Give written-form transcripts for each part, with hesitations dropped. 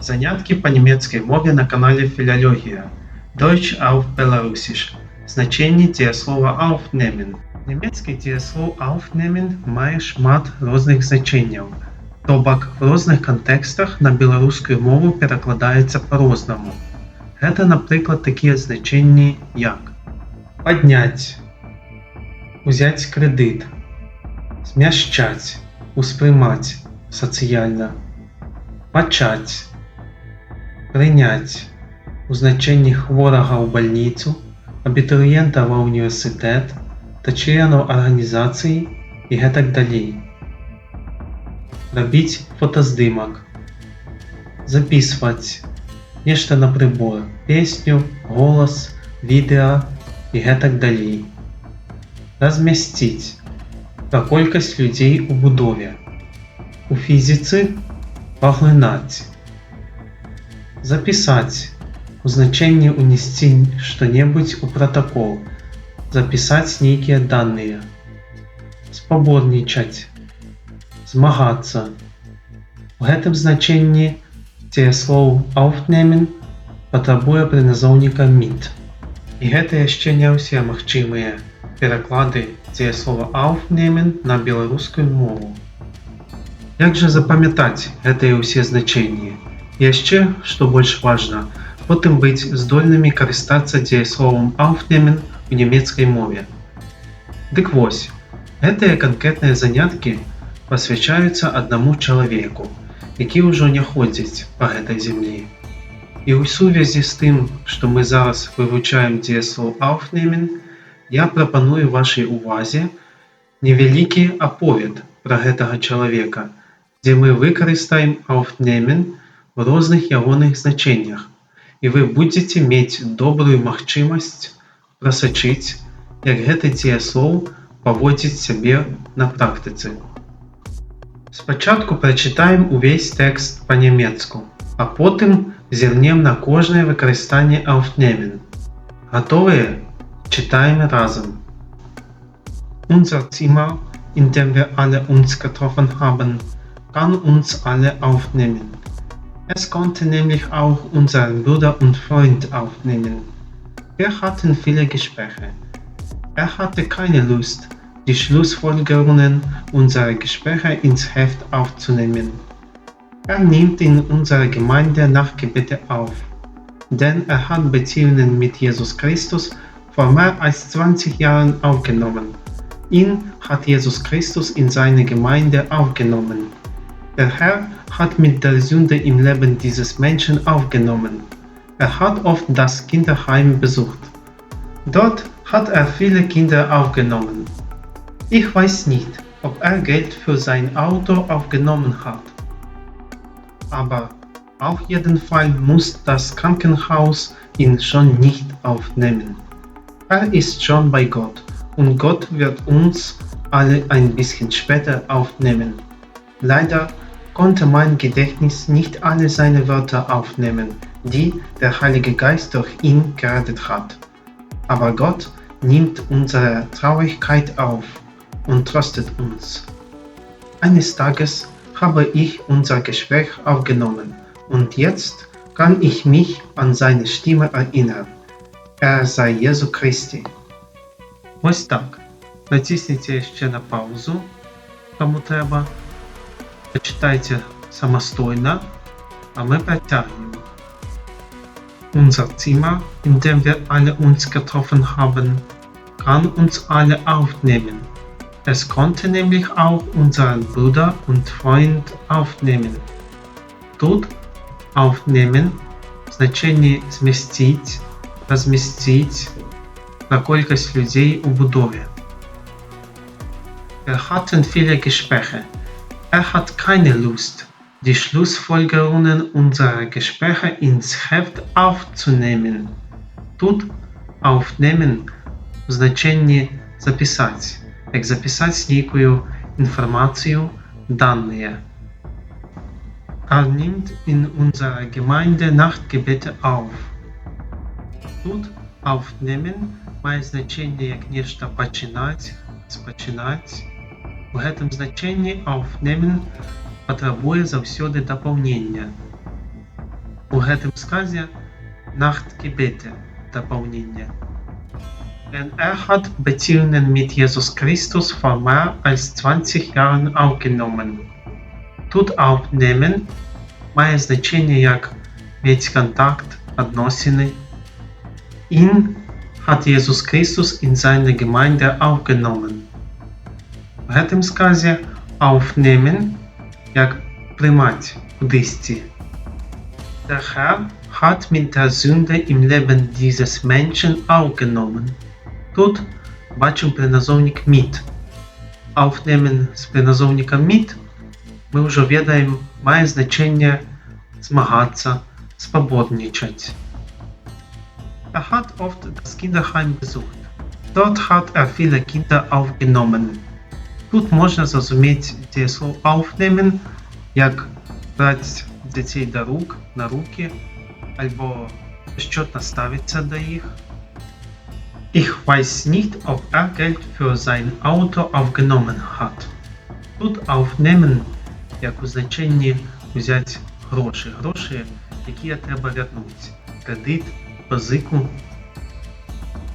Занятки по немецкой мове на канале Филология. Deutsch auf Belarusisch. Значення дієслова aufnehmen. Німецьке дієслово aufnehmen має шмат різних значень. Тобак в різних контекстах на білоруську мову перекладається по-різному. Це, наприклад, такі значення як поднять, взять кредит, змягчать, усприймать соціально, почать, прийнять у значенні хворого у больницю, абітурієнта в університет та членів організації і так далі. Робить фотоздимок, записывать нечто на прибор, песню, голос, видео и так далі. Розмістить про кількість людей у будові. У фізиці поглинать. Записать у значенні унести что-нибудь у протокол, записать некие данные. Споборничать, змагаться. У гэтым значенні дієслоў aufnehmen патрабуе прыназоўніка mit. І гэта яшчэ не ўсе магчымыя пераклады дієслова aufnehmen на беларускую мову. Як жа запамятаць гэтыя ўсе значенні? Яшчэ, што больш важна, потым быць здольнымі карыстацца дієсловам aufnehmen у нямецкай мове. Дык вось, гэтыя канкрэтныя заняткі посвячаюцца аднаму чалавеку, які ўжо не ходзіць па гэтай зямлі. І ў сувязі з тым, што мы зараз вывучаем дієслоў aufnehmen, я прапаную вашай увазе невялікі аповед пра гэтага чалавека, дзе мы выкарыстаем aufnehmen в розных ягоных значеннях, і вы будзеце мець добрую магчымасць прасачыць, як гэты дієслоў паводзіць сябе на практыцы. Спачатку прачытаем увесь тэкст па-нямецку, а потым зірнем на кожнае выкарыстанне aufnehmen. Гатовыя? Читаем разом. Unser Zimmer, in dem wir alle uns getroffen haben, kann uns alle aufnehmen. Es konnte nämlich auch unseren Bruder und Freund aufnehmen. Wir hatten viele Gespräche. Er hatte keine Lust, die Schlussfolgerungen unserer Gespräche ins Heft aufzunehmen. Er nimmt in unserer Gemeinde Nachtgebete auf, denn er hat Beziehungen mit Jesus Christus vor mehr als 20 Jahren aufgenommen. Ihn hat Jesus Christus in seine Gemeinde aufgenommen. Der Herr hat mit der Sünde im Leben dieses Menschen aufgenommen. Er hat oft das Kinderheim besucht. Dort hat er viele Kinder aufgenommen. Ich weiß nicht, ob er Geld für sein Auto aufgenommen hat. Aber auf jeden Fall muss das Krankenhaus ihn schon nicht aufnehmen. Er ist schon bei Gott und Gott wird uns alle ein bisschen später aufnehmen. Leider konnte mein Gedächtnis nicht alle seine Wörter aufnehmen, die der Heilige Geist durch ihn geredet hat. Aber Gott nimmt unsere Traurigkeit auf und tröstet uns. Eines Tages habe ich unser Gespräch aufgenommen und jetzt kann ich mich an seine Stimme erinnern. Er sei Jesu Christi. Ось так. Натисніть ще на паузу, кому треба. Почитайте самостійно, а ми протягнемо. Unser Zimmer, in dem wir alle uns getroffen haben, kann uns alle aufnehmen. Es konnte nämlich auch unseren Bruder und Freund aufnehmen. Тут aufnehmen значення змістить, розмістить на кількість людей у будові. Wir hatten viele Gespräche. Er hat keine Lust, die Schlussfolgerungen unserer Gespräche ins Heft aufzunehmen. Тут aufnehmen в значенні записать, як записать некую інформацію, данные. Er nimmt in unserer Gemeinde Nachtgebete auf. Тут aufnehmen має значення як нечто починать, спочинать. У гэтым значенні aufnehmen патрабуе заўсёды дапаўнення. У гэтым сказе Nachtgebete дапаўненне. Denn hat Beziehungen mit Jesus Christus vor mehr als 20 Jahren aufgenommen. Тут aufnehmen має значення як мець контакт, адносини. Ihn hat Jesus Christus in seine Gemeinde aufgenommen. В гэтым сказе aufnehmen як приймать, кудисьці. Der Herr hat mit der Sünde im Leben dieses Menschen aufgenommen. Тут бачимо приназовник mit. Aufnehmen з приназовником mit ми вже ведаємо, має значення змагатися, споборничать. Hat oft das Kinderheim besucht. Dort hat viele Kinder aufgenommen. Тут можна зрозуміти дієслово aufnehmen як брати дітей до рук, на руки, або щотно ставиться до їх. Ich weiß nicht, ob Geld für sein Auto aufgenommen hat. Тут aufnehmen як у значенні взяти гроші. Гроші, які треба вернути. Кредит, позику.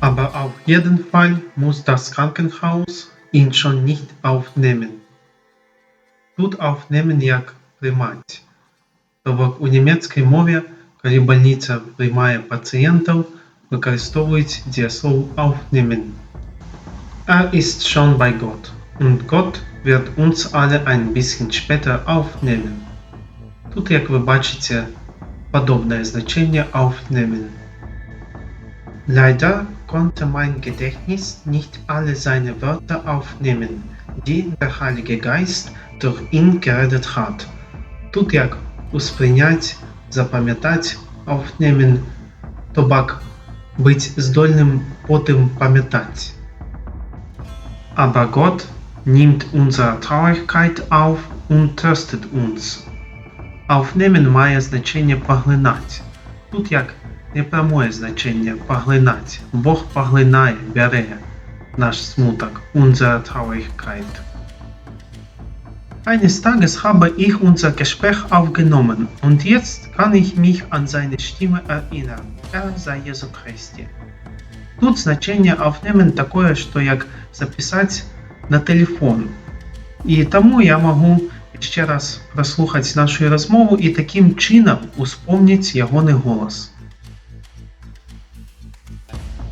Aber auf jeden Fall muss das Krankenhaus ihn schon nicht aufnehmen. Тут aufnehmen як приймати. Тобто у німецькій мові, коли больниця приймає пацієнтів, використовують дієслово aufnehmen. Ist schon bei Gott. Und Gott wird uns alle ein bisschen später aufnehmen. Тут, як ви бачите, подобне значення aufnehmen. Leider konnte mein Gedächtnis nicht alle seine Wörter aufnehmen, die der Heilige Geist durch ihn geredet hat. Тут як усприйнять, запам'ятати, aufnehmen, тобак бить здольним потім пам'ятати. Aber Gott nimmt unsere Traurigkeit auf und tröstet uns. Aufnehmen має значення поглинати. Тут як непрямое значення поглинати. Бог поглинає, бере наш смуток, unsere Traurigkeit. Eines Tages habe ich unser Gespräch aufgenommen und jetzt kann ich mich an seine Stimme erinnern. Sei Jesu Christi. Тут значення aufnehmen такое, що як записати на телефон. І тому я можу ще раз прослухати нашу розмову і таким чином успомнити ягоний голос.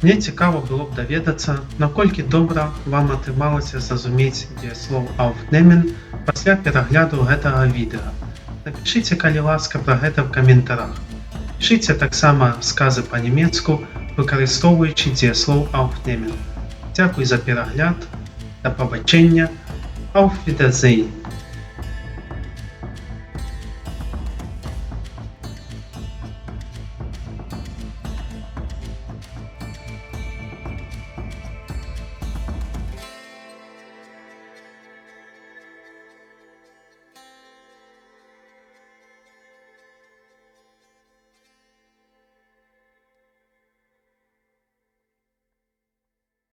Мені цікаво було б довідатися, наколькі добре вам атрымалася зразуміти дієслово aufnehmen після перегляду гэтага відео. Напишіться, калі ласка, пра гэта в каментарах. Пишіться таксама скази па-нямецку, використовуючи дієслово aufnehmen. Дякую за перегляд, до побачення, auf Wiedersehen.